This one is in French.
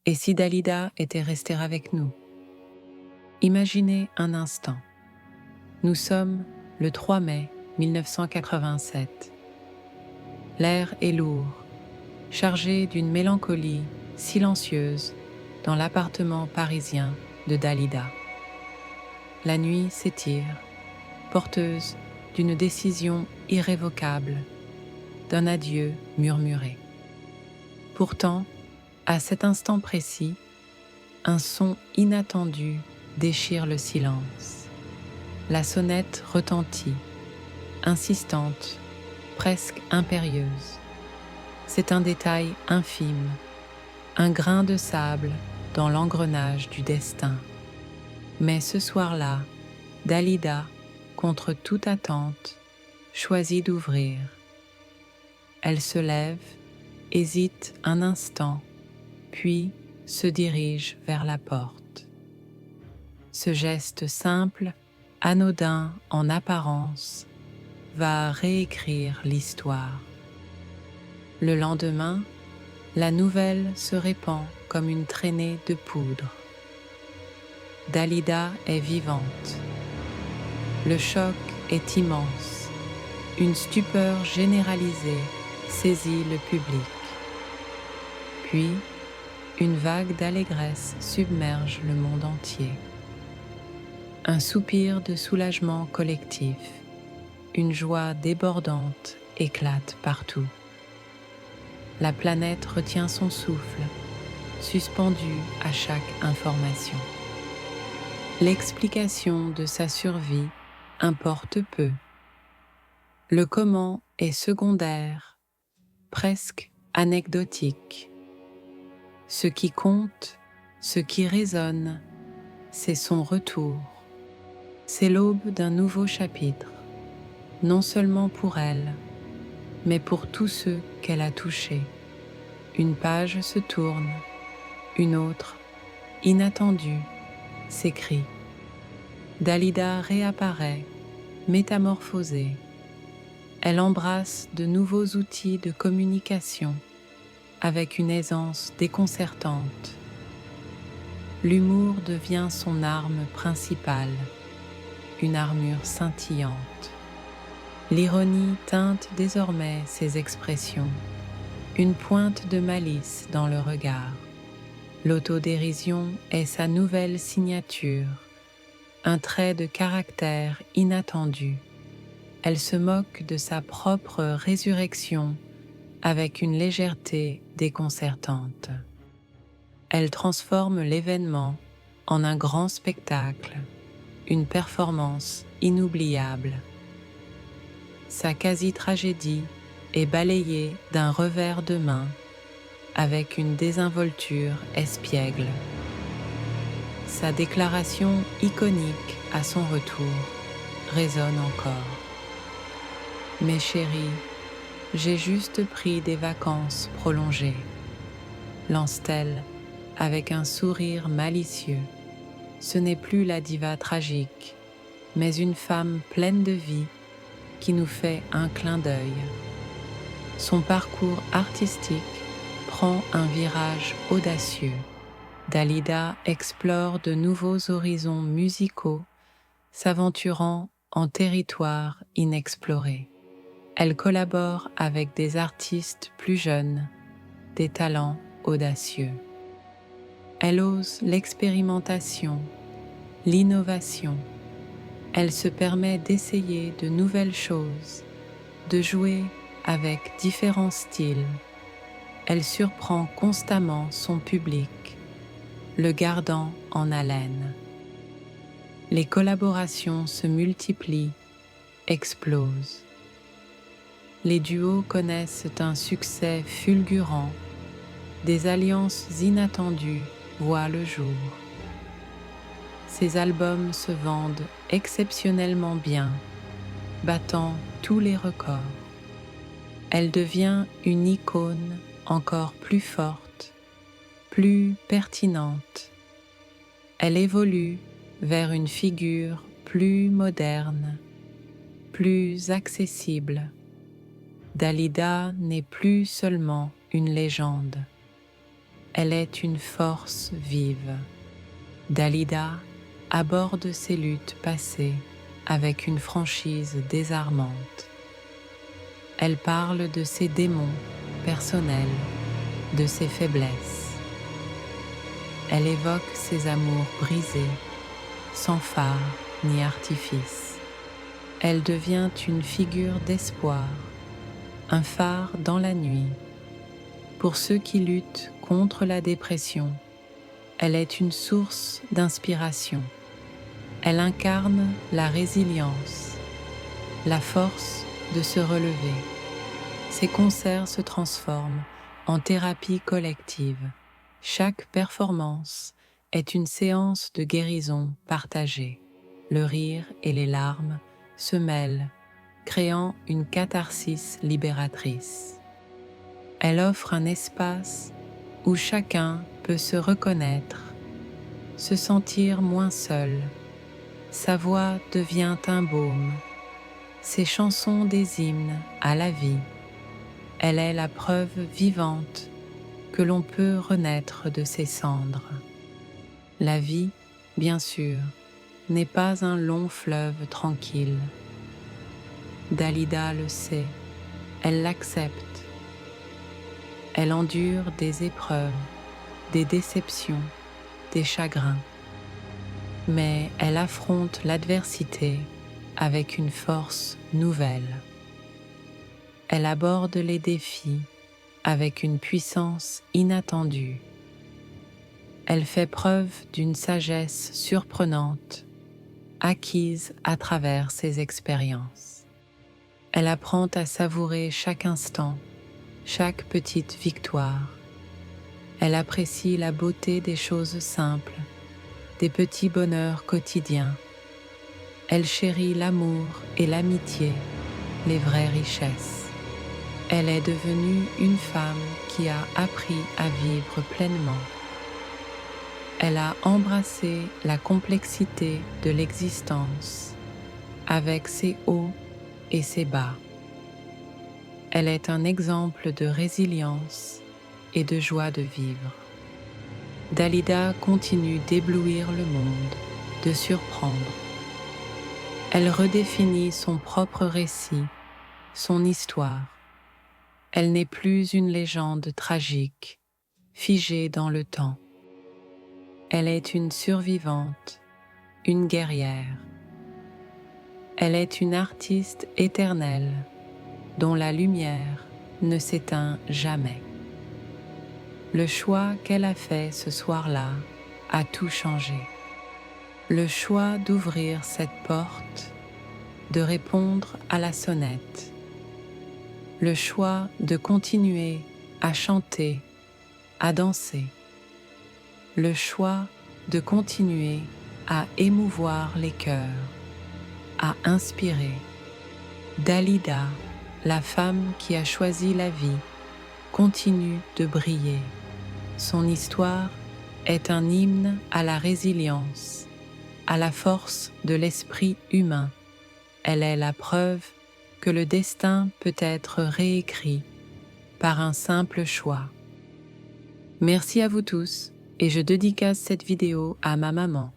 Et si Dalida était restée avec nous? Imaginez un instant. Nous sommes le 3 mai 1987. L'air est lourd, chargé d'une mélancolie silencieuse dans l'appartement parisien de Dalida. La nuit s'étire, porteuse d'une décision irrévocable, d'un adieu murmuré. Pourtant, à cet instant précis, un son inattendu déchire le silence. La sonnette retentit, insistante, presque impérieuse. C'est un détail infime, un grain de sable dans l'engrenage du destin. Mais ce soir-là, Dalida, contre toute attente, choisit d'ouvrir. Elle se lève, hésite un instant, puis se dirige vers la porte. Ce geste simple, anodin en apparence, va réécrire l'histoire. Le lendemain, la nouvelle se répand comme une traînée de poudre. Dalida est vivante. Le choc est immense. Une stupeur généralisée saisit le public. Puis, une vague d'allégresse submerge le monde entier. Un soupir de soulagement collectif, une joie débordante éclate partout. La planète retient son souffle, suspendue à chaque information. L'explication de sa survie importe peu. Le comment est secondaire, presque anecdotique. Ce qui compte, ce qui résonne, c'est son retour. C'est l'aube d'un nouveau chapitre, non seulement pour elle, mais pour tous ceux qu'elle a touchés. Une page se tourne, une autre, inattendue, s'écrit. Dalida réapparaît, métamorphosée. Elle embrasse de nouveaux outils de communication avec une aisance déconcertante. L'humour devient son arme principale, une armure scintillante. L'ironie teinte désormais ses expressions, une pointe de malice dans le regard. L'autodérision est sa nouvelle signature, un trait de caractère inattendu. Elle se moque de sa propre résurrection avec une légèreté déconcertante. Elle transforme l'événement en un grand spectacle, une performance inoubliable. Sa quasi-tragédie est balayée d'un revers de main avec une désinvolture espiègle. Sa déclaration iconique à son retour résonne encore. Mes chéris, j'ai juste pris des vacances prolongées, lance-t-elle avec un sourire malicieux. Ce n'est plus la diva tragique, mais une femme pleine de vie qui nous fait un clin d'œil. Son parcours artistique prend un virage audacieux. Dalida explore de nouveaux horizons musicaux, s'aventurant en territoires inexplorés. Elle collabore avec des artistes plus jeunes, des talents audacieux. Elle ose l'expérimentation, l'innovation. Elle se permet d'essayer de nouvelles choses, de jouer avec différents styles. Elle surprend constamment son public, le gardant en haleine. Les collaborations se multiplient, explosent. Les duos connaissent un succès fulgurant, des alliances inattendues voient le jour. Ces albums se vendent exceptionnellement bien, battant tous les records. Elle devient une icône encore plus forte, plus pertinente. Elle évolue vers une figure plus moderne, plus accessible. Dalida n'est plus seulement une légende. Elle est une force vive. Dalida aborde ses luttes passées avec une franchise désarmante. Elle parle de ses démons personnels, de ses faiblesses. Elle évoque ses amours brisés, sans phare ni artifice. Elle devient une figure d'espoir, un phare dans la nuit. Pour ceux qui luttent contre la dépression, elle est une source d'inspiration. Elle incarne la résilience, la force de se relever. Ses concerts se transforment en thérapie collective. Chaque performance est une séance de guérison partagée. Le rire et les larmes se mêlent, créant une catharsis libératrice. Elle offre un espace où chacun peut se reconnaître, se sentir moins seul. Sa voix devient un baume, ses chansons des hymnes à la vie. Elle est la preuve vivante que l'on peut renaître de ses cendres. La vie, bien sûr, n'est pas un long fleuve tranquille. Dalida le sait, elle l'accepte. Elle endure des épreuves, des déceptions, des chagrins. Mais elle affronte l'adversité avec une force nouvelle. Elle aborde les défis avec une puissance inattendue. Elle fait preuve d'une sagesse surprenante, acquise à travers ses expériences. Elle apprend à savourer chaque instant, chaque petite victoire. Elle apprécie la beauté des choses simples, des petits bonheurs quotidiens. Elle chérit l'amour et l'amitié, les vraies richesses. Elle est devenue une femme qui a appris à vivre pleinement. Elle a embrassé la complexité de l'existence, avec ses hauts et ses bas. Elle est un exemple de résilience et de joie de vivre. Dalida continue d'éblouir le monde, de surprendre. Elle redéfinit son propre récit, son histoire. Elle n'est plus une légende tragique, figée dans le temps. Elle est une survivante, une guerrière. Elle est une artiste éternelle, dont la lumière ne s'éteint jamais. Le choix qu'elle a fait ce soir-là a tout changé. Le choix d'ouvrir cette porte, de répondre à la sonnette. Le choix de continuer à chanter, à danser. Le choix de continuer à émouvoir les cœurs, à inspirer. Dalida, la femme qui a choisi la vie, continue de briller. Son histoire est un hymne à la résilience, à la force de l'esprit humain. Elle est la preuve que le destin peut être réécrit par un simple choix. Merci à vous tous et je dédicace cette vidéo à ma maman.